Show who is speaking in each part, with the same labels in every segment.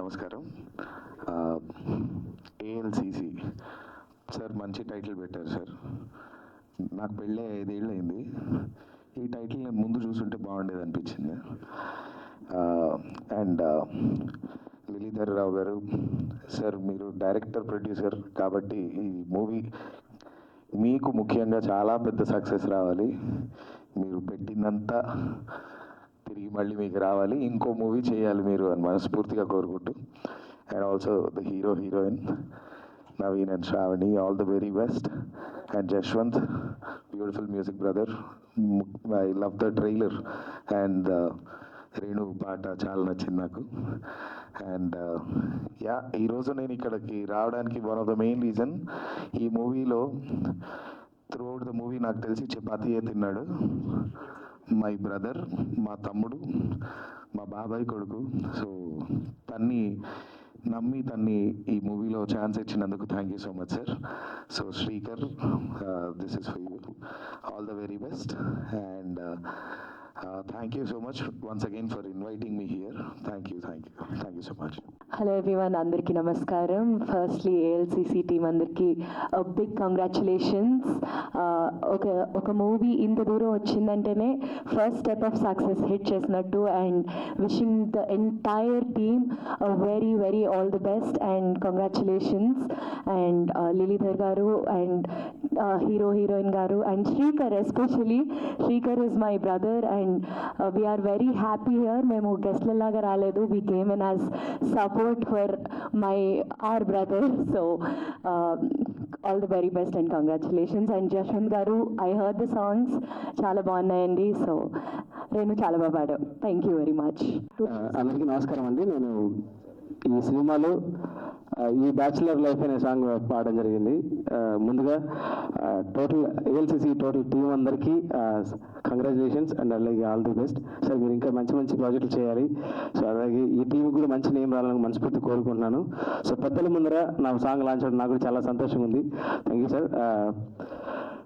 Speaker 1: నమస్కారం. ALCC sir మంచి title పెట్టారు సార్. నాకు పెళ్ళి 5 ఏళ్ళు అయింది. ఈ టైటిల్ నేను ముందు చూసుంటే బాగుండేది అనిపించింది. అండ్ లిలీధర్ రావు గారు సార్, మీరు డైరెక్టర్ ప్రొడ్యూసర్ కాబట్టి ఈ మూవీ మీకు ముఖ్యంగా చాలా పెద్ద సక్సెస్ రావాలి. మీరు పెట్టిందంతా తిరిగి మళ్ళీ మీకు రావాలి, ఇంకో మూవీ చేయాలి మీరు అని మనస్ఫూర్తిగా కోరుకుంటూ, and also the hero heroine Naveen and Shravani, all the very best. And Jashwanth, beautiful music brother, I love the trailer and Renu పాట చాలా నచ్చింది నాకు. అండ్ ఈరోజు నేను ఇక్కడికి రావడానికి one of the main reason, ఈ మూవీలో త్రూ అవుట్ ద మూవీ నాకు తెలిసి చపాతీయే తిన్నాడు మై బ్రదర్, మా తమ్ముడు, మా బాబాయ్ కొడుకు. సో తన్ని ఈ మూవీలో ఛాన్స్ ఇచ్చినందుకు thank you so much sir. So Srikar, this is for you, all the very best. And thank you so much once again for inviting me here. Thank you so much.
Speaker 2: Hello everyone, అందరికీ నమస్కారం. Firstly ALCC team అందరికీ big congratulations. ఒక movie ఇంత దూరం వచ్చిందంటేనే first step of success hit చేసినట్టు. And wishing the entire team very very all the best and congratulations. And Leeladhar గారు and hero heroine గారు and Srikar, especially Srikar is my brother and we're very happy here. మేము గెస్ట్లలాగా రాలేదు, we came in as support for our brother. So all the very best and congratulations. And Jashwant garu, I heard the songs చాలా బాగున్నాయండి. So నేను చాలా బాగా పాడాను. Thank you very much.
Speaker 3: అందరికీ నమస్కారం అండి. నేను ఈ సినిమాలో ఈ బ్యాచులర్ లైఫ్ అనే సాంగ్ పాడడం జరిగింది. ముందుగా టోటల్ ఏఎల్సిసి టోటల్ టీం అందరికీ కంగ్రాచులేషన్స్ అండ్ అలాగే ఆల్ ది బెస్ట్ సార్. మీరు ఇంకా మంచి మంచి ప్రాజెక్టులు చేయాలి. సో అలాగే ఈ టీం కూడా మంచి నేమ్ రావాలని మనస్ఫూర్తి కోరుకుంటున్నాను. సో పెద్దల ముందర నా సాంగ్ లాంచ్ అవడం నాకు కూడా చాలా సంతోషంగా ఉంది. Thank you sir.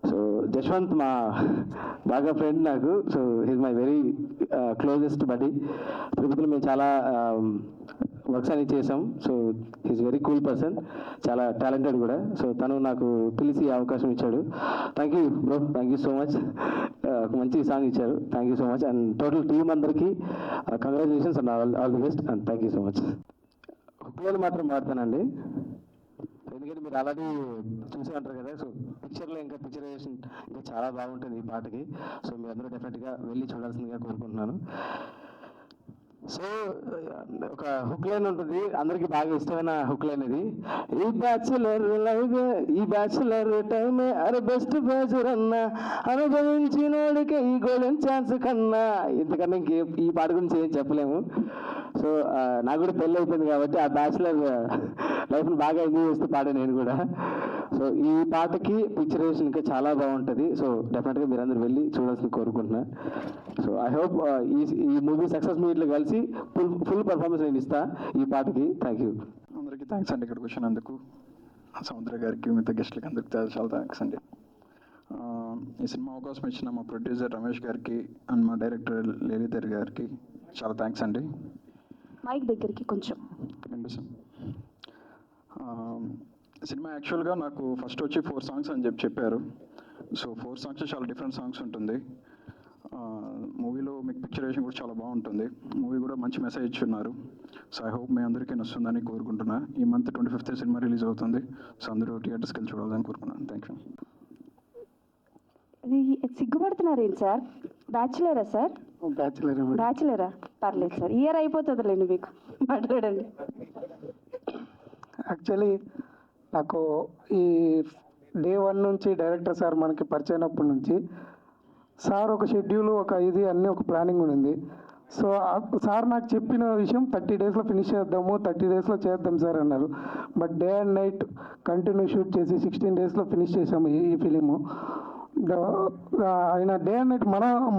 Speaker 3: So Jashwanth మా బాగా ఫ్రెండ్ నాకు. So he's my very closest buddy. తిరుపతిలో మేము చాలా వర్క్స్ అని చేసాం. So he's very cool person, చాలా టాలెంటెడ్ కూడా. సో తను నాకు పిలిచి అవకాశం ఇచ్చాడు. Thank you bro, thank you so much. ఒక మంచి సాంగ్ ఇచ్చారు. Thank you so much. And total team అందరికీ congratulations and all the best and thank you so much. హుక్లోని మాత్రం పాడతానండి, ఎందుకంటే మీరు ఆల్రెడీ చూసే ఉంటారు కదా. సో పిక్చర్లో ఇంకా పిక్చరైజేషన్ ఇంకా చాలా బాగుంటుంది ఈ పాటకి. సో మీరు అందరూ డెఫినెట్గా వెళ్ళి చూడాల్సిందిగా కోరుకుంటున్నాను. సో ఒక హుక్ లైన్ ఉంటుంది, అందరికి బాగా ఇష్టమైన హుక్ లైన్ ఇది. ఈ బ్యాచులర్ లైఫ్, ఈ బ్యాచులర్ టైమే అరే బెస్ట్ బ్యాచులర్ అన్నా, అనుభవించినోడికే ఈ గోల్డెన్ ఛాన్స్ కన్నా. ఇంతకన్నా ఇంకే ఈ పాట గురించి ఏం చెప్పలేము. సో నాకు కూడా పెళ్ళి అయిపోయింది కాబట్టి ఆ బ్యాచులర్ లైఫ్ని బాగా ఎంజాయ్ చేస్తూ పాడాను నేను కూడా. సో ఈ పాటకి పిక్చరైజేషన్ ఇంకా చాలా బాగుంటుంది. సో డెఫినెట్గా మీరు అందరూ వెళ్ళి చూడాల్సింది కోరుకుంటున్నా. సో ఐ హోప్ ఈ మూవీ సక్సెస్ మీట్లో కలిసి ఫుల్ పర్ఫార్మెన్స్ నేను ఇస్తా ఈ పాటకి. Thank you.
Speaker 4: అందరికీ థ్యాంక్స్ అండి ఇక్కడికి వచ్చినందుకు. సముద్ర గారికి, మిగతా గెస్ట్లకి అందరికీ చాలా థ్యాంక్స్ అండి. ఈ సినిమా అవకాశం ఇచ్చిన మా ప్రొడ్యూసర్ రమేష్ గారికి అండ్ మా డైరెక్టర్ లీలీధర్ గారికి చాలా థ్యాంక్స్ అండి.
Speaker 2: మైక్ దగ్గరికి కొంచెం.
Speaker 4: సినిమా యాక్చువల్గా నాకు ఫస్ట్ వచ్చి 4 సాంగ్స్ అని చెప్పారు. సో 4 సాంగ్స్ చాలా డిఫరెంట్ సాంగ్స్ ఉంటుంది. మూవీలో మీకు పిక్చరైజేషన్ కూడా చాలా బాగుంటుంది. మూవీ కూడా మంచి మెసేజ్ ఇచ్చున్నారు. సో ఐ హోప్ మీ అందరికీ నచ్చుతుందని కోరుకుంటున్నా. ఈ మంత్ 25th సినిమా రిలీజ్ అవుతుంది. సో అందరూ థియేటర్స్కి వెళ్ళి చూడాలని కోరుకున్నాను. Thank you.
Speaker 2: సిగ్గుపడుతున్నారేంటి సార్? బ్యాచులరా సార్? బ్యాచులరా? పర్లేదు సార్, ఇయర్ అయిపోతుందిలేండి మీకు. మాట్లాడండి.
Speaker 5: యాక్చువల్లీ నాకు ఈ డే 1 నుంచి డైరెక్టర్ సార్ మనకి పరిచయమైనప్పటి నుంచి సార్ ఒక షెడ్యూల్, ఒక ఇది అన్నీ ఒక ప్లానింగ్ ఉంది. సో సార్ నాకు చెప్పిన విషయం 30 డేస్లో ఫినిష్ చేద్దాము, 30 డేస్లో చేద్దాం సార్ అన్నారు. But day and night continue shoot చేసి 16 డేస్లో ఫినిష్ చేసాము ఈ ఫిలిము. ఆయన డే అండ్ నైట్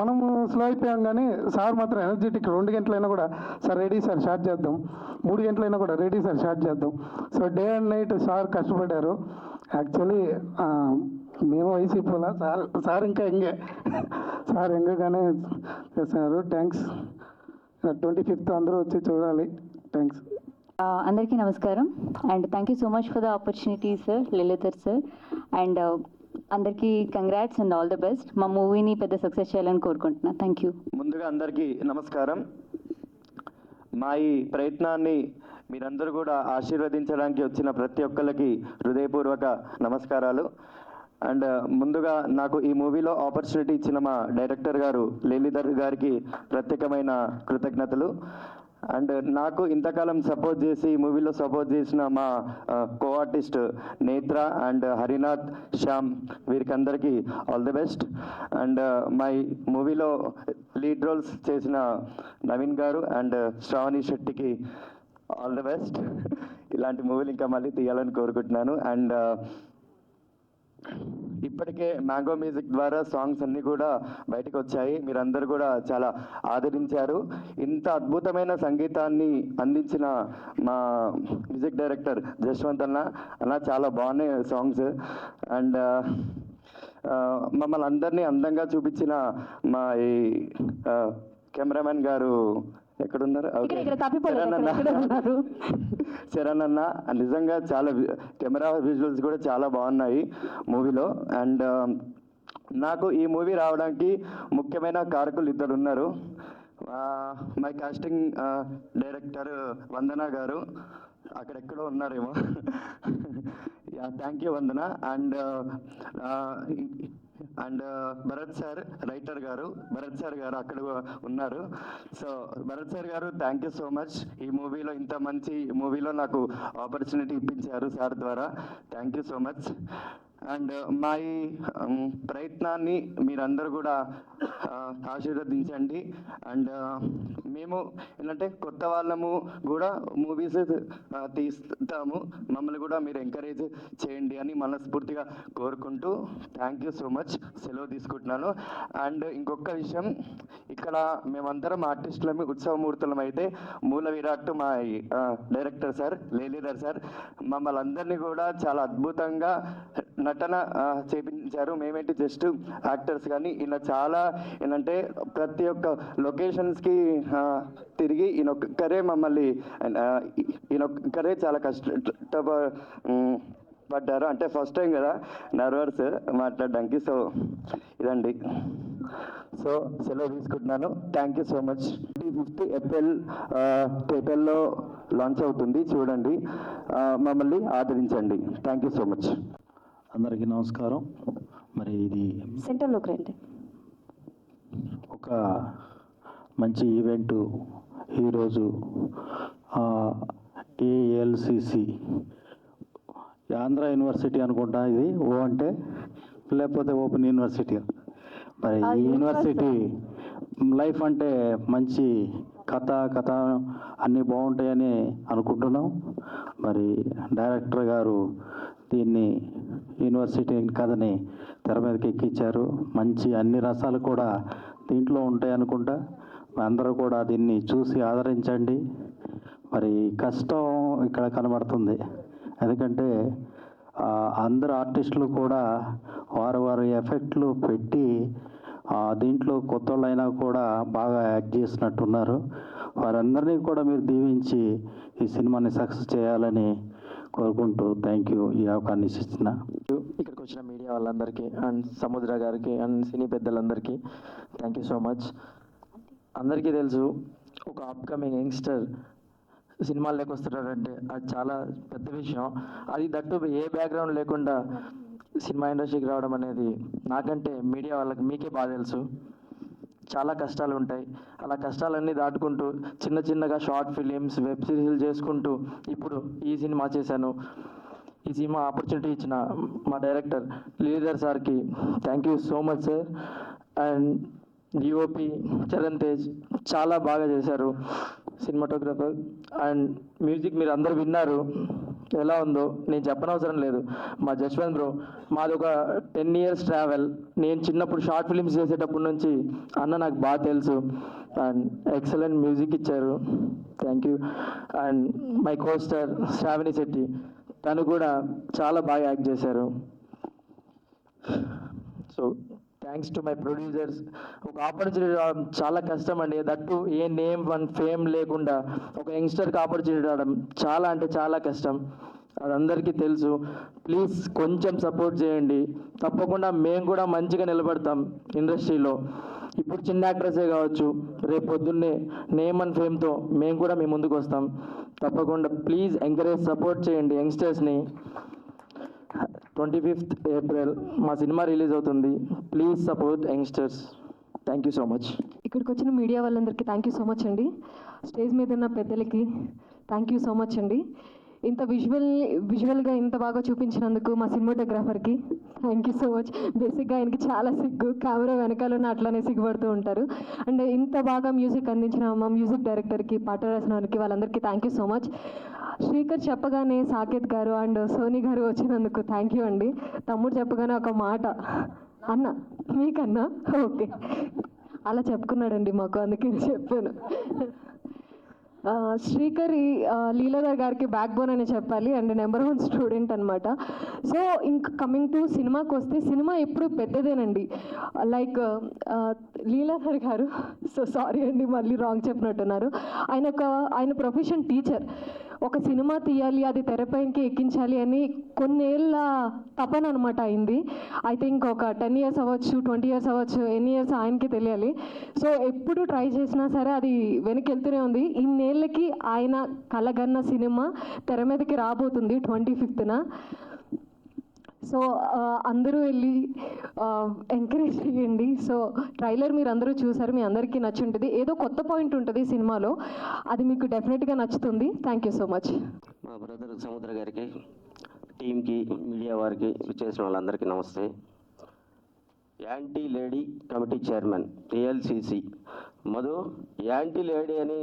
Speaker 5: మనము స్లో అయిపోయాం, కానీ సార్ మాత్రం ఎనర్జెటిక్. 2 గంటలైనా కూడా సార్ రెడీ సార్ స్టార్ట్ చేద్దాం, 3 గంటలైనా కూడా రెడీ సార్ స్టార్ట్ చేద్దాం. So day and night sir కష్టపడ్డారు. యాక్చువల్లీ మేము వయసు పోలా, సార్ ఇంకా సార్ ఎంగగానే చేస్తున్నారు. థ్యాంక్స్. 25th అందరూ వచ్చి చూడాలి. థ్యాంక్స్.
Speaker 6: అందరికీ నమస్కారం and thank you so much for the opportunity sir Leeladhar sir and అందరికీ congrats and all the best మా మూవీని పెద్ద సక్సెస్ చేయాలని కోరుకుంటున్నా థ్యాంక్ యూ.
Speaker 7: ముందుగా అందరికీ నమస్కారం. మా ఈ ప్రయత్నాన్ని మీరందరూ కూడా ఆశీర్వదించడానికి వచ్చిన ప్రతి ఒక్కరికి హృదయపూర్వక నమస్కారాలు. అండ్ ముందుగా నాకు ఈ మూవీలో ఆపర్చునిటీ ఇచ్చిన మా డైరెక్టర్ గారు లీలాధర్ గారికి ప్రత్యేకమైన కృతజ్ఞతలు. అండ్ నాకు ఇంతకాలం సపోర్ట్ చేసి ఈ మూవీలో సపోర్ట్ చేసిన మా కో ఆర్టిస్ట్ నేత్ర అండ్ హరినాథ్ శ్యామ్ వీరికి అందరికీ ఆల్ ది బెస్ట్. అండ్ మా మూవీలో లీడ్ రోల్స్ చేసిన నవీన్ గారు అండ్ శ్రావణి శెట్టికి ఆల్ ది బెస్ట్. ఇలాంటి మూవీలు ఇంకా మళ్ళీ తీయాలని కోరుకుంటున్నాను. అండ్ ఇప్పటికే మ్యాంగో మ్యూజిక్ ద్వారా సాంగ్స్ అన్నీ కూడా బయటకు వచ్చాయి. మీరందరూ కూడా చాలా ఆదరించారు. ఇంత అద్భుతమైన సంగీతాన్ని అందించిన మా మ్యూజిక్ డైరెక్టర్ జశ్వంత్ అన్న చాలా బాగున్నాయి సాంగ్స్. అండ్ మమ్మల్ని అందరినీ అందంగా చూపించిన మా ఈ కెమెరామెన్ గారు ఎక్కడున్నారు? శరణ్ అన్న నిజంగా చాలా కెమెరా విజువల్స్ కూడా చాలా బాగున్నాయి మూవీలో. అండ్ నాకు ఈ మూవీ రావడానికి ముఖ్యమైన కారకులు ఇద్దరు ఉన్నారు. మై కాస్టింగ్ డైరెక్టర్ వందన గారు అక్కడెక్కడో ఉన్నారేమో. Thank you Vandana. And Bharat sir writer గారు, భరత్ సార్ గారు అక్కడ ఉన్నారు. సో భరత్ సార్ గారు థ్యాంక్ యూ సో మచ్. ఈ మూవీలో ఇంత మంచి మూవీలో నాకు ఆపర్చునిటీ ఇప్పించారు సార్ ద్వారా. Thank you so much. And మా ఈ ప్రయత్నాన్ని మీరందరూ కూడా ఆశీర్వదించండి. అండ్ మేము ఏంటంటే కొత్త వాళ్ళము కూడా మూవీస్ తీస్తాము, మమ్మల్ని కూడా మీరు ఎంకరేజ్ చేయండి అని మనస్ఫూర్తిగా కోరుకుంటూ థ్యాంక్ యూ సో మచ్. సెలవు తీసుకుంటున్నాను. అండ్ ఇంకొక విషయం, ఇక్కడ మేమందరం ఆర్టిస్టులమి ఉత్సవమూర్తులం అయితే మూల విరాట్ మా డైరెక్టర్ సార్ లీలాధర్ సార్ మమ్మల్ని అందరినీ కూడా చాలా అద్భుతంగా నటన చేపించారు. మేమేంటి జస్ట్ యాక్టర్స్, కానీ ఇలా చాలా ఏంటంటే ప్రతి ఒక్క లొకేషన్స్కి తిరిగి ఈయనొక్కరే మమ్మల్ని ఈయనొక్కరే చాలా పడ్డారు. అంటే ఫస్ట్ టైం కదా నర్వస్ మాట్లాడడానికి. సో ఇదండి. సో సెలవు తీసుకుంటున్నాను. Thank you so much. 25 April థియేటర్లో లాంచ్ అవుతుంది, చూడండి, మమ్మల్ని ఆదరించండి. Thank you so much.
Speaker 8: అందరికీ నమస్కారం. మరి ఇది
Speaker 2: సెంటర్లోకి రండి.
Speaker 8: ఒక మంచి ఈవెంటు ఈరోజు ఏఎల్సిసి ఆంధ్ర యూనివర్సిటీ అనుకుంటా, ఇది ఓ అంటే లేకపోతే ఓపెన్ యూనివర్సిటీ. మరి ఈ యూనివర్సిటీ లైఫ్ అంటే మంచి కథ అన్నీ బాగుంటాయని అనుకుంటున్నాం. మరి డైరెక్టర్ గారు దీన్ని యూనివర్సిటీ కథని తెర మీదకి ఎక్కించారు. మంచి అన్ని రసాలు కూడా దీంట్లో ఉంటాయి అనుకుంటా. అందరూ కూడా దీన్ని చూసి ఆదరించండి. మరి కష్టం ఇక్కడ కనబడుతుంది, ఎందుకంటే అందరు ఆర్టిస్టులు కూడా వారి ఎఫెక్ట్లు పెట్టి దీంట్లో కొత్త వాళ్ళైనా కూడా బాగా యాక్ట్ చేసినట్టున్నారు. వారందరినీ కూడా మీరు దీవించి ఈ సినిమాని సక్సెస్ చేయాలని కోరుకుంటూ థ్యాంక్ యూ. ఈ అవకాశాన్ని ఇచ్చిన
Speaker 3: ఇక్కడికి వచ్చిన మీడియా వాళ్ళందరికీ అండ్ సముద్ర గారికి అండ్ సినీ పెద్దలందరికీ థ్యాంక్ యూ సో మచ్. అందరికీ తెలుసు, ఒక అప్కమింగ్ యంగ్స్టర్ సినిమాల్లోకి వస్తున్నారంటే అది చాలా పెద్ద విషయం. అది దట్టు ఏ బ్యాక్గ్రౌండ్ లేకుండా సినిమా ఇండస్ట్రీకి రావడం అనేది నాకంటే మీడియా వాళ్ళకి మీకే బాగా తెలుసు. చాలా కష్టాలు ఉంటాయి. అలా కష్టాలన్నీ దాటుకుంటూ చిన్నగా షార్ట్ ఫిలిమ్స్, వెబ్ సిరీస్లు చేసుకుంటూ ఇప్పుడు ఈ సినిమా చేశాను. ఈ సినిమా ఆపర్చునిటీ ఇచ్చిన మా డైరెక్టర్ లీలాధర్ సార్కి thank you so much sir. And DOP Charan Tej చాలా బాగా చేశారు, సినిమాటోగ్రఫర్. అండ్ మ్యూజిక్ మీరు అందరు విన్నారు, ఎలా ఉందో నేను చెప్పనవసరం లేదు. మా జశ్వంత్ బ్రో, మాది ఒక 10 years ట్రావెల్. నేను చిన్నప్పుడు షార్ట్ ఫిలిమ్స్ చేసేటప్పటి నుంచి అన్న నాకు బాగా తెలుసు. అండ్ ఎక్సలెంట్ మ్యూజిక్ ఇచ్చారు, thank you. And my costar Shravani Shetty, తను కూడా చాలా బాగా యాక్ట్ చేశారు. So thanks to my producers. ఒక ఆపర్చునిటీ రావడం చాలా కష్టం అండి, that a name one fame లేకుండా ఒక యంగ్స్టర్కి ఆపర్చునిటీ రావడం చాలా అంటే చాలా కష్టం, అది అందరికీ తెలుసు. ప్లీజ్ కొంచెం సపోర్ట్ చేయండి, తప్పకుండా మేము కూడా మంచిగా నిలబడతాం ఇండస్ట్రీలో. ఇప్పుడు చిన్న యాక్టర్సే కావచ్చు, రేపు పొద్దున్నే నేమ్ అండ్ ఫేమ్తో మేము కూడా మీ ముందుకు వస్తాం. తప్పకుండా ప్లీజ్ ఎంకరేజ్, సపోర్ట్ చేయండి యంగ్స్టర్స్ని. 25th April మా సినిమా రిలీజ్ అవుతుంది. Please support youngsters. Thank you so much.
Speaker 2: ఇక్కడికి వచ్చిన మీడియా వాళ్ళందరికీ థ్యాంక్ యూ సో మచ్ అండి. స్టేజ్ మీద ఉన్న పెద్దలకి థ్యాంక్ యూ సో మచ్ అండి. ఇంత విజువల్గా ఇంత బాగా చూపించినందుకు మా సినిమాటోగ్రాఫర్కి థ్యాంక్ యూ సో మచ్. బేసిక్గా ఆయనకి చాలా సిగ్గు, కెమెరా వెనకాల ఉన్న అట్లానే సిగ్గుపడుతూ ఉంటారు. అండ్ ఇంత బాగా మ్యూజిక్ అందించిన మా మ్యూజిక్ డైరెక్టర్కి, పాట రాసిన వారికి, వాళ్ళందరికీ thank you so much. Srikar చెప్పగానే సాకేత్ గారు అండ్ సోనీ గారు వచ్చినందుకు థ్యాంక్ యూ అండి. తమ్ముడు చెప్పగానే ఒక మాట, అన్న మీకన్నా ఓకే అలా చెప్పుకున్నాడండి మాకు, అందుకే చెప్పాను. శ్రీకర్ లీలాధర్ గారికి బ్యాక్ బోన్ అని చెప్పాలి, అండ్ నెంబర్ 1 స్టూడెంట్ అనమాట. సో ఇంకా కమింగ్ టు సినిమాకి వస్తే, సినిమా ఎప్పుడు పెద్దదేనండి. లైక్ లీలాధర్ గారు, సో సారీ అండి మళ్ళీ రాంగ్ చెప్పినట్టున్నారు, ఆయన ప్రొఫెషన్ టీచర్. ఒక సినిమా తీయాలి, అది తెరపైకి ఎక్కించాలి అని కొన్నేళ్ళ తపన అనమాట అయింది. ఐ థింక్ ఒక 10 years అవ్వచ్చు, 20 years అవ్వచ్చు, ఎన్ని ఇయర్స్ ఆయనకి తెలియాలి. సో ఎప్పుడు ట్రై చేసినా సరే అది వెనక్కి వెళ్తూనే ఉంది. ఇన్నేళ్ళకి ఆయన కలగన్న సినిమా తెర మీదకి రాబోతుంది 25th. సో అందరూ వెళ్ళి ఎంకరేజ్ చేయండి. సో ట్రైలర్ మీరు అందరూ చూసారు, మీ అందరికీ నచ్చి ఉంటుంది. ఏదో కొత్త పాయింట్ ఉంటుంది సినిమాలో, అది మీకు డెఫినెట్గా నచ్చుతుంది. Thank you so much.
Speaker 9: మా బ్రదర్ సముద్ర గారికి, టీంకి, మీడియా వారికి, చేసిన వాళ్ళందరికీ నమస్తే. Anti lady committee chairman ALCC Madhu. Anti lady అని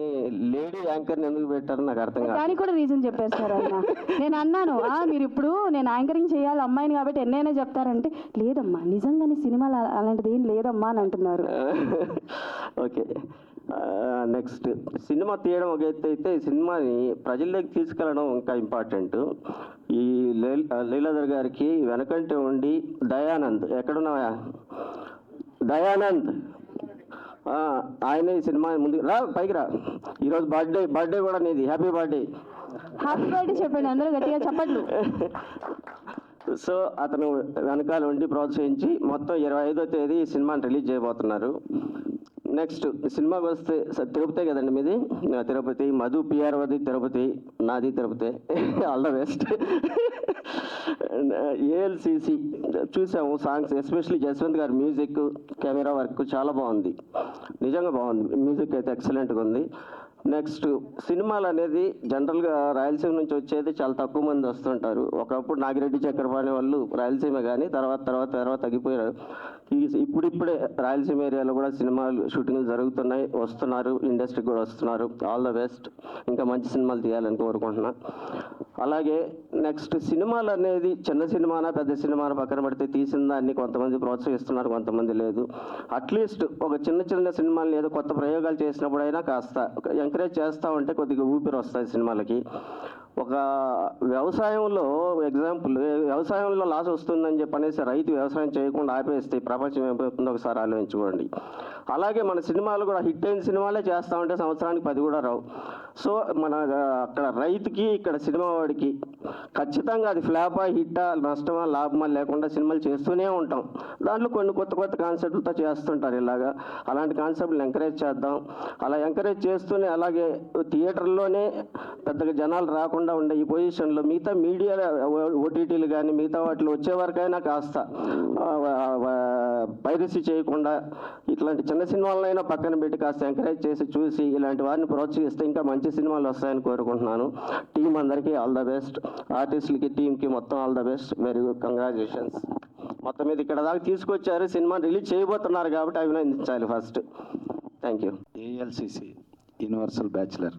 Speaker 9: లేడీ యాంకర్ని ఎందుకు పెట్టారో నాకు అర్థం కాదు.
Speaker 6: దానికి కూడా రీజన్ చెప్పారు సార్ ఆయన. నేను అన్నాను మీరు ఇప్పుడు నేను యాంకరింగ్ చేయాలి అమ్మాయిని కాబట్టి ఎన్నైనా చెప్తారంటే, లేదమ్మా నిజంగానే సినిమాలో అలాంటిది ఏం లేదమ్మా అని అంటున్నారు.
Speaker 9: ఓకే, నెక్స్ట్ సినిమా తీయడం ఒక ఎత్తు అయితే, సినిమాని ప్రజల్లోకి తీసుకెళ్ళడం ఇంకా ఇంపార్టెంట్. ఈ లీలాధర్ గారికి వెనకంటే ఉండి దయానంద్, ఎక్కడున్నావా దయానంద్, ఆయన ఈ సినిమా ముందు రా, పైకి రా. ఈరోజు బర్త్డే కూడా నీది, హ్యాపీ బర్త్డే.
Speaker 6: హ్యాపీ బర్త్డే చెప్పండి అందరూ గట్టిగా చెప్పండి.
Speaker 9: సో అతను వెనకాల ఉండి ప్రోత్సహించి మొత్తం 25వ తేదీ ఈ సినిమాని రిలీజ్ చేయబోతున్నారు. నెక్స్ట్ సినిమాకి వస్తే తిరుపతే కదండి మీది, తిరుపతి. మధు పిఆర్వది తిరుపతి, నాది Tirupati. All the best. ALCC చూసాము, సాంగ్స్ ఎస్పెషల్లీ జస్వంత్ గారి మ్యూజిక్, కెమెరా వర్క్ చాలా బాగుంది, నిజంగా బాగుంది. మ్యూజిక్ అయితే ఎక్సలెంట్గా ఉంది. నెక్స్ట్ సినిమాలు అనేది జనరల్గా రాయలసీమ నుంచి వచ్చేది చాలా తక్కువ మంది వస్తుంటారు. ఒకప్పుడు నాగిరెడ్డి చక్రపాణి వాళ్ళు రాయలసీమ, కానీ తర్వాత తగ్గిపోయారు. ఇప్పుడిప్పుడే రాయలసీమ ఏరియాలో కూడా సినిమాలు షూటింగ్లు జరుగుతున్నాయి, వస్తున్నారు, ఇండస్ట్రీకి కూడా వస్తున్నారు. ఆల్ ద బెస్ట్, ఇంకా మంచి సినిమాలు తీయాలని కోరుకుంటున్నా. అలాగే నెక్స్ట్ సినిమాలు అనేది చిన్న సినిమానా పెద్ద సినిమానా పక్కన పెడితే, తీసిన దాన్ని కొంతమంది ప్రోత్సహిస్తున్నారు, కొంతమంది లేదు. అట్లీస్ట్ ఒక చిన్న సినిమాలు ఏదో కొత్త ప్రయోగాలు చేసినప్పుడైనా కాస్త ఎంకరేజ్ చేస్తూ ఉంటే కొద్దిగా ఊపిరి వస్తాయి సినిమాలకి. ఒక వ్యవసాయంలో ఎగ్జాంపుల్, వ్యవసాయంలో లాస్ వస్తుందని చెప్పనేసి రైతు వ్యవసాయం చేయకుండా ఆపేస్తే ప్రపంచం ఏమైపోతుందో ఒకసారి ఆలోచించుకోండి. అలాగే మన సినిమాలు కూడా హిట్ అయిన సినిమాలే చేస్తూ ఉంటే సంవత్సరానికి 10 కూడా రావు. సో మన అక్కడ రైతుకి, ఇక్కడ సినిమా వాడికి ఖచ్చితంగా అది ఫ్లాపా, హిట్టా, నష్టమా, లాభమా లేకుండా సినిమాలు చేస్తూనే ఉంటాం. దాంట్లో కొన్ని కొత్త కాన్సెప్ట్లతో చేస్తుంటారు. ఇలాగా అలాంటి కాన్సెప్ట్లు ఎంకరేజ్ చేద్దాం. అలా ఎంకరేజ్ చేస్తూనే, అలాగే థియేటర్లోనే పెద్దగా జనాలు రాకుండా ఉండే ఈ పొజిషన్లో మిగతా మీడియా, OTTలు కానీ మిగతా వాటిలో వచ్చే వరకైనా కాస్త పైరసీ చేయకుండా ఇట్లాంటి చిన్న సినిమాలైనా పక్కన పెట్టి కాస్త ఎంకరేజ్ చేసి చూసి ఇలాంటి వారిని ప్రోత్సహిస్తే ఇంకా మంచి సినిమాలు వస్తాయని కోరుకుంటున్నాను. టీం అందరికీ ఆల్ ద బెస్ట్, ఆర్టిస్టులకి, టీంకి మొత్తం all the best. Very good, congratulations. మొత్తం మీద ఇక్కడ దాకా తీసుకొచ్చారు, సినిమా రిలీజ్ చేయబోతున్నారు కాబట్టి అభినందించాలి first. Thank you.
Speaker 8: ALCC universal bachelor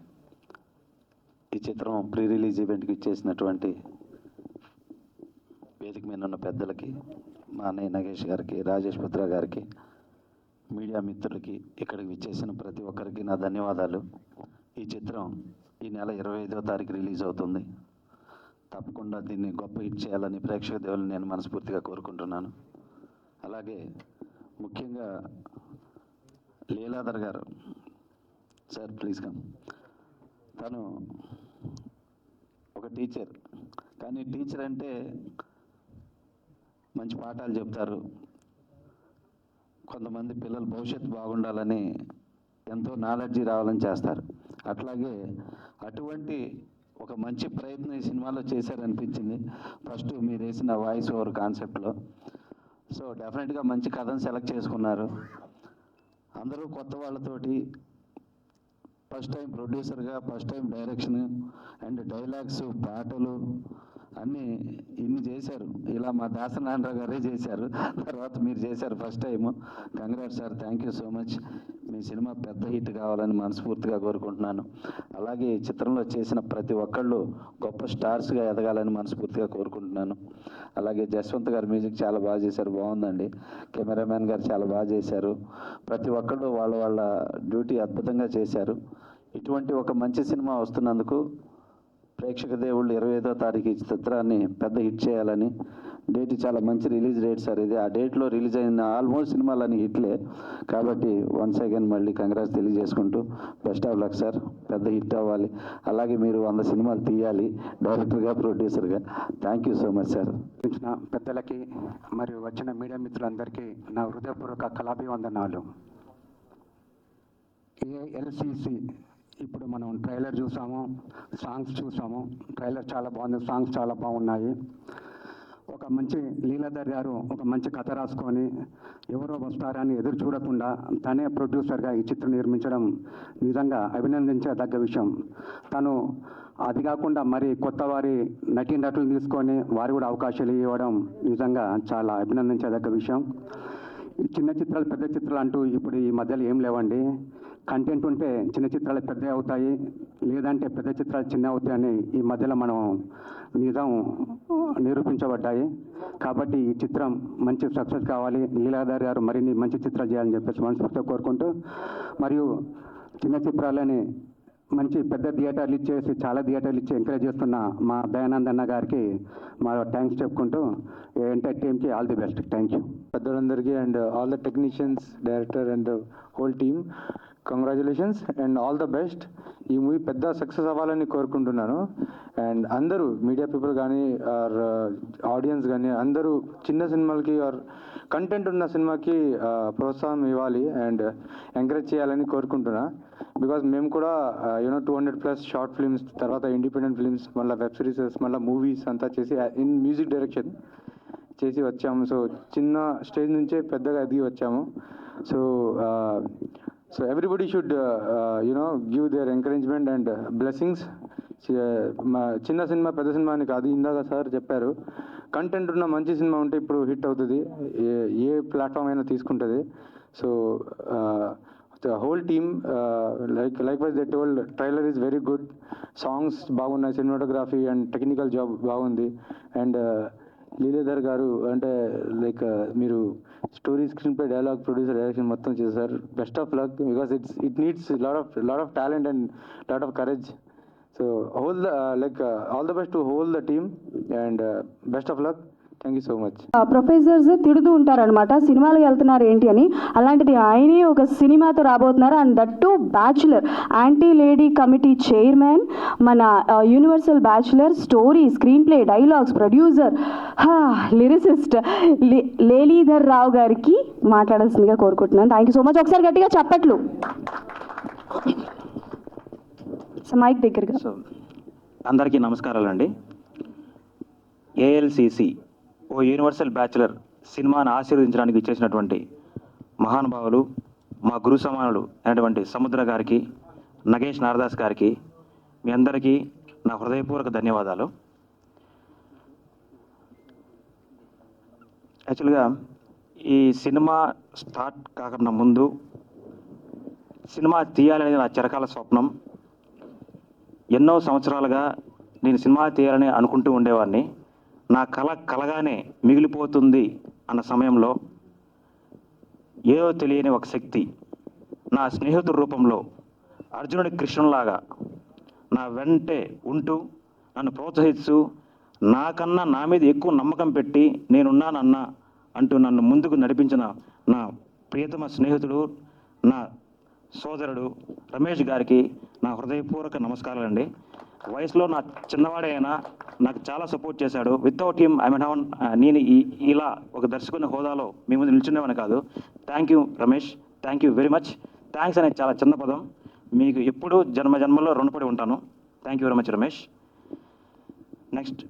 Speaker 8: ఈ చిత్రం ప్రీ రిలీజ్ ఈవెంట్కి ఇచ్చేసినటువంటి వేదిక మీద ఉన్న పెద్దలకి, మా అన్నయ్య నగేష్ గారికి, రాజేష్ పుత్ర గారికి, మీడియా మిత్రులకి, ఇక్కడికి విచ్చేసిన ప్రతి ఒక్కరికి నా ధన్యవాదాలు. ఈ చిత్రం ఈ నెల 25వ తారీఖు రిలీజ్ అవుతుంది. తప్పకుండా దీన్ని గొప్ప హిట్ చేయాలని ప్రేక్షక దేవుల్ని నేను మనస్ఫూర్తిగా కోరుకుంటున్నాను. అలాగే ముఖ్యంగా లీలాధర్ గారు సార్ ప్లీజ్ కమ్. తను ఒక టీచర్, కానీ టీచర్ అంటే మంచి పాఠాలు చెప్తారు, కొంతమంది పిల్లల భవిష్యత్తు బాగుండాలని ఎంతో నాలెడ్జీ రావాలని చేస్తారు. అట్లాగే అటువంటి ఒక మంచి ప్రయత్నం ఈ సినిమాలో చేశారనిపించింది ఫస్ట్ మీరు వేసిన వాయిస్ ఓవర్ కాన్సెప్ట్లో. సో డెఫినెట్గా మంచి కథను సెలెక్ట్ చేసుకున్నారు. అందరూ కొత్త వాళ్ళతోటి ఫస్ట్ టైం ప్రొడ్యూసర్గా, first time direction and dialogues, పాటలు అన్నీ ఇన్ని చేశారు. ఇలా మా దాసనారాయణరావు గారే చేశారు, తర్వాత మీరు చేశారు first time. Congrats sir, thank you so much. Me cinema పెద్ద హిట్ కావాలని మనస్ఫూర్తిగా కోరుకుంటున్నాను. అలాగే ఈ చిత్రంలో చేసిన ప్రతి ఒక్కళ్ళు గొప్ప స్టార్స్గా ఎదగాలని మనస్ఫూర్తిగా కోరుకుంటున్నాను. అలాగే జస్వంత్ గారు మ్యూజిక్ చాలా బాగా చేశారు, బాగుందండి. కెమెరామ్యాన్ గారు చాలా బాగా చేశారు. ప్రతి ఒక్కళ్ళు వాళ్ళ డ్యూటీ అద్భుతంగా చేశారు. ఇటువంటి ఒక మంచి సినిమా వస్తున్నందుకు ప్రేక్షక దేవుళ్ళు 25వ తారీఖు ఈ చిత్రాన్ని పెద్ద హిట్ చేయాలని. డేట్ చాలా మంచి రిలీజ్ డేట్ సార్ ఇది. ఆ డేట్లో రిలీజ్ అయిన ఆల్మోస్ట్ సినిమాలన్నీ హిట్లే. కాబట్టి వన్స్ అగైన్ మళ్ళీ కంగ్రాట్స్ తెలియజేసుకుంటూ బెస్ట్ ఆఫ్ లక్ సార్, పెద్ద హిట్ అవ్వాలి. అలాగే మీరు 100 సినిమాలు తీయాలి డైరెక్టర్గా, ప్రొడ్యూసర్గా. Thank you so much sir.
Speaker 10: వచ్చిన పెద్దలకి మరియు వచ్చిన మీడియా మిత్రులందరికీ నా హృదయపూర్వక కళాభివందనాలు. ALCC ఇప్పుడు మనం ట్రైలర్ చూసాము, సాంగ్స్ చూసాము. ట్రైలర్ చాలా బాగుంది, సాంగ్స్ చాలా బాగున్నాయి. ఒక మంచి లీలాధర్ గారు ఒక మంచి కథ రాసుకొని ఎవరో వస్తారని ఎదురు చూడకుండా తనే ప్రొడ్యూసర్గా ఈ చిత్రం నిర్మించడం నిజంగా అభినందించదగ్గ విషయం. తను అది కాకుండా మరి కొత్త వారి నటీనటులు తీసుకొని వారు కూడా అవకాశాలు ఇవ్వడం నిజంగా చాలా అభినందించదగ్గ విషయం. చిన్న చిత్రాలు పెద్ద చిత్రాలు అంటూ ఇప్పుడు ఈ మధ్యలో ఏం లేవండి. కంటెంట్ ఉంటే చిన్న చిత్రాలు పెద్ద అవుతాయి, లేదంటే పెద్ద చిత్రాలు చిన్న అవుతాయని ఈ మధ్యలో మనం నిజం నిరూపించబడ్డాయి. కాబట్టి ఈ చిత్రం మంచి సక్సెస్ కావాలి, లీలాధర్ గారు మరిన్ని మంచి చిత్రాలు చేయాలని చెప్పేసి మనస్ఫూర్తిగా కోరుకుంటూ, మరియు చిన్న చిత్రాలని మంచి పెద్ద థియేటర్లు ఇచ్చేసి చాలా థియేటర్లు ఇచ్చి ఎంకరేజ్ చేస్తున్న మా దయానంద్ అన్న గారికి మా థ్యాంక్స్ చెప్పుకుంటూ ఎంటైర్ టీమ్కి all the best. Thank you.
Speaker 5: పెద్దలందరికీ and all the technicians, director and whole team congratulations and all the best. ఈ మూవీ పెద్ద సక్సెస్ అవ్వాలని కోరుకుంటున్నాను. అండ్ అందరూ మీడియా పీపుల్ కానీ ఆర్ ఆడియన్స్ కానీ అందరూ చిన్న సినిమాలకి ఆర్ కంటెంట్ ఉన్న సినిమాకి ప్రోత్సాహం ఇవ్వాలి అండ్ ఎంకరేజ్ చేయాలని కోరుకుంటున్నా. బికాజ్ మేము కూడా 200+ షార్ట్ ఫిల్మ్స్, తర్వాత ఇండిపెండెంట్ ఫిల్మ్స్, మళ్ళీ వెబ్ సిరీసెస్, మళ్ళీ మూవీస్ అంతా చేసి ఇన్ మ్యూజిక్ డైరెక్షన్ చేసి వచ్చాము. సో చిన్న స్టేజ్ నుంచే పెద్దగా ఎదిగి వచ్చాము. So everybody should give there encouragement and blessings. చిన్న సినిమా పెద్ద సినిమా అని కాదు, ఇందాక సార్ చెప్పారు, కంటెంట్ ఉన్న మంచి సినిమా ఉంటే ఇప్పుడు హిట్ అవుతుంది, ఏ ప్లాట్ఫామ్ అయినా తీసుకుంటుంది. So the whole team, likewise they told trailer is very good, songs బాగున్నాయి, cinematography and technical job బాగుంది. అండ్ లీలాధర్ గారు అంటే లైక్ మీరు story, screen play, dialogue, producer, direction మొత్తం చేశారు. Best of luck, because it needs lot of talent and lot of courage. So all the best to whole the team and best of luck. Thank you so much.
Speaker 11: Professors తిడుతూ ఉంటారనమాట సినిమాలకు వెళ్తున్నారు ఏంటి అని. అలాంటిది ఆయనే ఒక సినిమాతో రాబోతున్నారు. And that too bachelor, anti lady committee chairman, మన universal bachelor, story, screenplay, dialogues, producer, lyricist Leeladhar Rao గారికి మాట్లాడాల్సిందిగా కోరుకుంటున్నాను. Thank you so much. ఒకసారి గట్టిగా చప్పట్లు. మైక్ దగ్గరగా.
Speaker 12: అందరికీ నమస్కారాలండి. ALCC ఓ యూనివర్సల్ బ్యాచులర్ సినిమాను ఆశీర్వదించడానికి ఇచ్చేసినటువంటి మహానుభావులు, మా గురు సమానులు అయినటువంటి సముద్ర గారికి, నగేష్ నారదాస్ గారికి, మీ అందరికీ నా హృదయపూర్వక ధన్యవాదాలు. యాక్చువల్గా ఈ సినిమా స్టార్ట్ కాకుండా ముందు సినిమా తీయాలనేది నా చిరకాల స్వప్నం. ఎన్నో సంవత్సరాలుగా నేను సినిమా తీయాలని అనుకుంటూ ఉండేవాడిని. నా కలగానే మిగిలిపోతుంది అన్న సమయంలో ఏదో తెలియని ఒక శక్తి నా స్నేహితుడి రూపంలో అర్జునుడి కృష్ణులాగా నా వెంటే ఉంటూ నన్ను ప్రోత్సహిస్తూ నా మీద ఎక్కువ నమ్మకం పెట్టి నేనున్నానన్నా అంటూ నన్ను ముందుకు నడిపించిన నా ప్రియతమ స్నేహితుడు, నా సోదరుడు రమేష్ గారికి నా హృదయపూర్వక నమస్కారాలండి. వయసులో నా చిన్నవాడే అయినా నాకు చాలా సపోర్ట్ చేశాడు. వితౌట్ హిమ్ ఐ మీన్ నేను ఇలా ఒక దర్శకుని హోదాలో మీ ముందు నిల్చునేవాని కాదు. Thank you Ramesh, thank you very much. Thanks అనేది చాలా చిన్న పదం, మీకు ఎప్పుడూ జన్మలో రుణపడి ఉంటాను. Thank you very much Ramesh. Next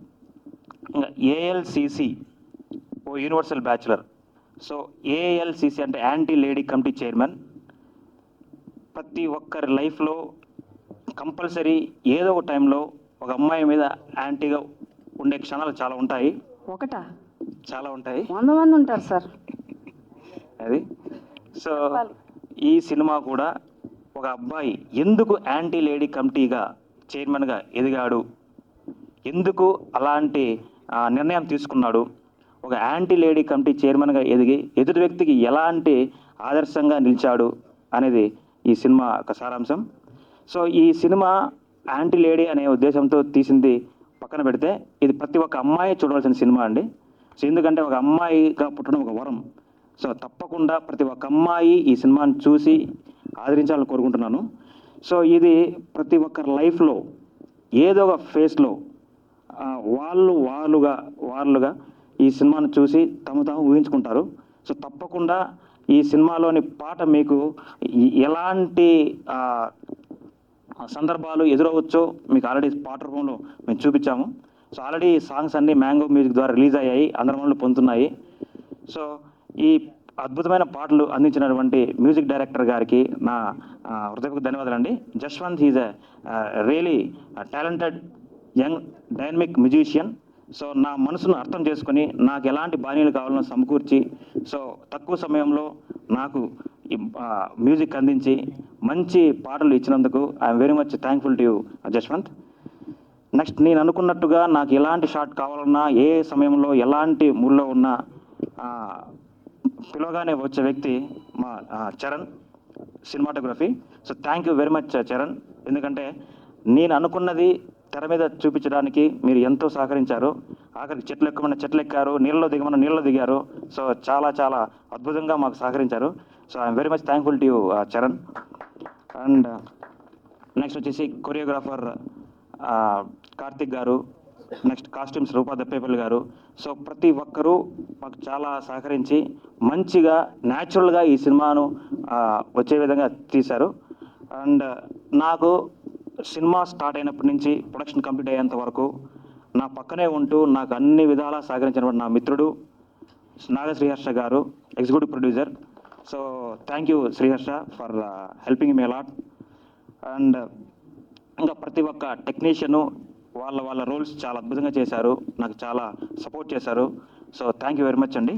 Speaker 12: ఇంకా ఏఎల్సిసి ఓ యూనివర్సల్ బ్యాచులర్. సో ఏఎల్సిసి అంటే యాంటీ లేడీ కమిటీ చైర్మన్. ప్రతి ఒక్కరి లైఫ్లో కంపల్సరీ ఏదో ఒక టైంలో ఒక అమ్మాయి మీద యాంటీగా ఉండే క్షణాలు చాలా ఉంటాయి.
Speaker 11: ఒకటా?
Speaker 12: చాలా ఉంటాయి,
Speaker 11: 100 మంది ఉంటారు సార్.
Speaker 12: అది సో ఈ సినిమా కూడా ఒక అబ్బాయి ఎందుకు యాంటీ లేడీ కమిటీగా చైర్మన్గా ఎదిగాడు, ఎందుకు అలాంటి నిర్ణయం తీసుకున్నాడు, ఒక యాంటీ లేడీ కమిటీ చైర్మన్గా ఎదిగి ఎదుటి వ్యక్తికి ఎలాంటి ఆదర్శంగా నిలిచాడు అనేది ఈ సినిమా ఒక సారాంశం. సో ఈ సినిమా యాంటీ లేడీ అనే ఉద్దేశంతో తీసింది పక్కన పెడితే ఇది ప్రతి ఒక్క అమ్మాయి చూడవలసిన సినిమా అండి. సో ఎందుకంటే ఒక అమ్మాయిగా పుట్టడం ఒక వరం. సో తప్పకుండా ప్రతి ఒక్క అమ్మాయి ఈ సినిమాని చూసి ఆదరించాలని కోరుకుంటున్నాను. సో ఇది ప్రతి ఒక్కరి లైఫ్లో ఏదో ఒక ఫేస్లో వాళ్ళుగా ఈ సినిమాను చూసి తాము ఊహించుకుంటారు. సో తప్పకుండా ఈ సినిమాలోని పాట మీకు ఎలాంటి సందర్భాలు ఎదురవచ్చో మీకు ఆల్రెడీ పాట రూపంలో మేము చూపించాము. సో ఆల్రెడీ సాంగ్స్ అన్నీ మ్యాంగో మ్యూజిక్ ద్వారా రిలీజ్ అయ్యాయి, అందరి మనలో పొందుతున్నాయి. సో ఈ అద్భుతమైన పాటలు అందించినటువంటి మ్యూజిక్ డైరెక్టర్ గారికి నా హృదయపూర్వక ధన్యవాదాలండి. Jashwanth is a really talented young dynamic musician. So నా మనసును అర్థం చేసుకొని నాకు ఎలాంటి బాణీలు కావాలనో సమకూర్చి సో తక్కువ సమయంలో నాకు ఈ మ్యూజిక్ అందించి మంచి పాటలు ఇచ్చినందుకు I'm very much thankful to you Jashwanth. Next నేను అనుకున్నట్టుగా నాకు ఎలాంటి షాట్ కావాలన్నా ఏ సమయంలో ఎలాంటి మూడ్లో ఉన్నా పిలవగానే వచ్చే వ్యక్తి మా Charan cinematography. So thank you very much Charan, ఎందుకంటే నేను అనుకున్నది తెర మీద చూపించడానికి మీరు ఎంతో సహకరించారు. ఆఖరికి చెట్లు ఎక్కమన్న చెట్లు ఎక్కారు, నీళ్ళలో దిగమన్న నీళ్ళలో దిగారు. సో చాలా చాలా అద్భుతంగా మాకు సహకరించారు. So I'm very much thankful to you Charan. And next వచ్చేసి కొరియోగ్రాఫర్ కార్తిక్ గారు, నెక్స్ట్ కాస్ట్యూమ్స్ రూపా దప్పేపల్లి గారు. సో ప్రతి ఒక్కరూ మాకు చాలా సహకరించి మంచిగా న్యాచురల్గా ఈ సినిమాను వచ్చే విధంగా తీశారు. అండ్ నాకు సినిమా స్టార్ట్ అయినప్పటి నుంచి ప్రొడక్షన్ కంప్లీట్ అయ్యేంత వరకు నా పక్కనే ఉంటూ నాకు అన్ని విధాలా సహకరించినటువంటి నా మిత్రుడు నాగ శ్రీహర్ష గారు, executive producer. So thank you Sriharsha for helping me a lot. And ఇంకా ప్రతి ఒక్క టెక్నీషియను వాళ్ళ రోల్స్ చాలా అద్భుతంగా చేశారు, నాకు చాలా సపోర్ట్ చేశారు. So thank you very much అండి,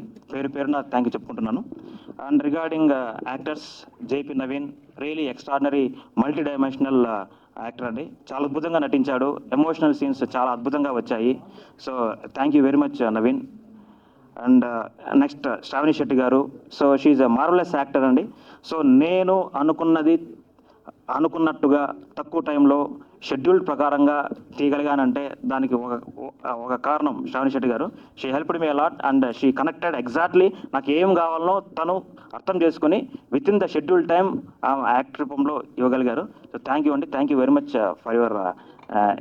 Speaker 12: పేరున థ్యాంక్ యూ చెప్పుకుంటున్నాను. And regarding actors, JP Naveen really extraordinary multi dimensional actor అండి, చాలా అద్భుతంగా నటించాడు. ఎమోషనల్ సీన్స్ చాలా అద్భుతంగా వచ్చాయి. So thank you very much Naveen. And next Sravani Shetty గారు. So she's a marvellous actor అండి. సో నేను అనుకున్నట్టుగా తక్కువ టైంలో షెడ్యూల్ ప్రకారంగా తీయగలిగానంటే దానికి ఒక కారణం శ్రావణి శెట్టి గారు. She helped me a lot and she connected exactly నాకు ఏం కావాలనో తను అర్థం చేసుకుని with in the schedule time act రూపంలో ఇవ్వగలిగారు. సో థ్యాంక్ యూ అండి, thank you very much for your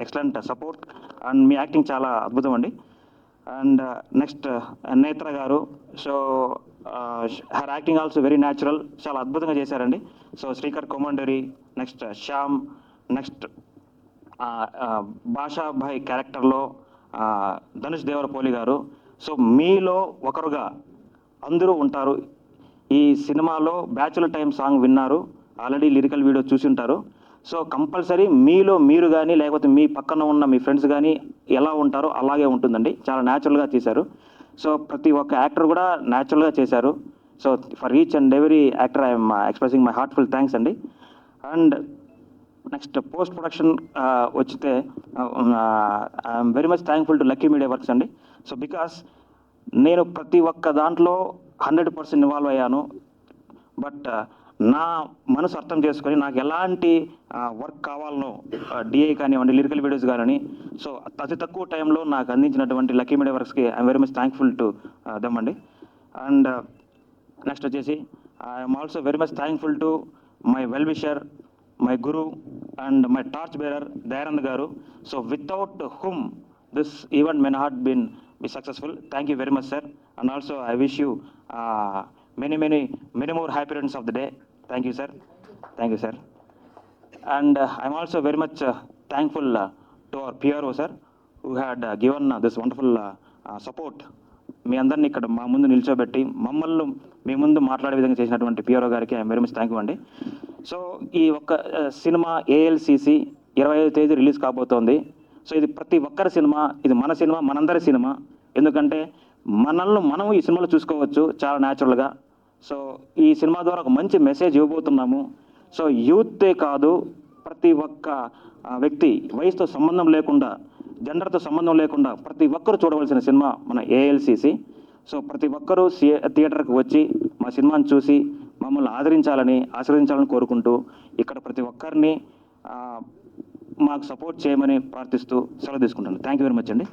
Speaker 12: excellent support. And మీ యాక్టింగ్ చాలా అద్భుతం అండి. అండ్ నెక్స్ట్ నేత్ర గారు. So her acting also very natural, చాలా అద్భుతంగా చేశారండి. So Srikar Komandari, next Shyam, next Bashabhai క్యారెక్టర్లో ధనుష్ దేవరపోలి గారు. సో మీలో ఒకరుగా అందరూ ఉంటారు. ఈ సినిమాలో బ్యాచులర్ టైం సాంగ్ విన్నారు, ఆల్రెడీ లిరికల్ వీడియో చూసి ఉంటారు. సో కంపల్సరీ మీలో మీరు కానీ లేకపోతే మీ పక్కన ఉన్న మీ ఫ్రెండ్స్ కానీ ఎలా ఉంటారో అలాగే ఉంటుందండి, చాలా న్యాచురల్గా తీశారు. సో ప్రతి ఒక్క యాక్టర్ కూడా న్యాచురల్గా చేశారు. So for each and every actor I'm expressing my heartful thanks అండి. అండ్ నెక్స్ట్ పోస్ట్ ప్రొడక్షన్ వచ్చితే I'm very much thankful to Lucky Media Works అండి. సో బికాస్ నేను ప్రతి ఒక్క దాంట్లో 100% ఇన్వాల్వ్ అయ్యాను. బట్ నా మనసు అర్థం చేసుకొని నాకు ఎలాంటి వర్క్ కావాలనో డిఐ కానివ్వండి, లిరికల్ వీడియోస్ కానీ, సో అతి తక్కువ టైంలో నాకు అందించినటువంటి లక్కీ మీడియా వర్క్స్కి I'm very much thankful to them అండి. అండ్ నెక్స్ట్ వచ్చేసి I'm also very much thankful to my well wisher, my guru and my torch bearer Dayanand గారు. So without him this event may not been be successful. Thank you very much, sir. And also I wish you many more happy returns of the day. Thank you, sir. Thank you, sir. And I'm also very much thankful to our PRO, sir, who had given this wonderful support. మీ అందరినీ ఇక్కడ మా ముందు నిల్చోబెట్టి మమ్మల్ని మీ ముందు మాట్లాడే విధంగా చేసినటువంటి PRO గారికి I'm very much thank you అండి. సో ఈ ఒక్క సినిమా ALCC 25వ తేదీ రిలీజ్ కాబోతోంది. సో ఇది ప్రతి ఒక్కరి సినిమా, ఇది మన సినిమా, మనందరి సినిమా. ఎందుకంటే మనల్ని మనం ఈ సినిమాలో చూసుకోవచ్చు చాలా న్యాచురల్గా. సో ఈ సినిమా ద్వారా ఒక మంచి మెసేజ్ ఇవ్వబోతున్నాము. సో యూతే కాదు, ప్రతి ఒక్క వ్యక్తి వయసుతో సంబంధం లేకుండా, జెండర్తో సంబంధం లేకుండా ప్రతి ఒక్కరు చూడవలసిన సినిమా మన ALCC. సో ప్రతి ఒక్కరూ థియేటర్కి వచ్చి మా సినిమాని చూసి మమ్మల్ని ఆశీర్వదించాలని కోరుకుంటూ ఇక్కడ ప్రతి ఒక్కరిని మాకు సపోర్ట్ చేయమని ప్రార్థిస్తూ సెలవు తీసుకుంటాను. థ్యాంక్ యూ వెరీ మచ్ అండి.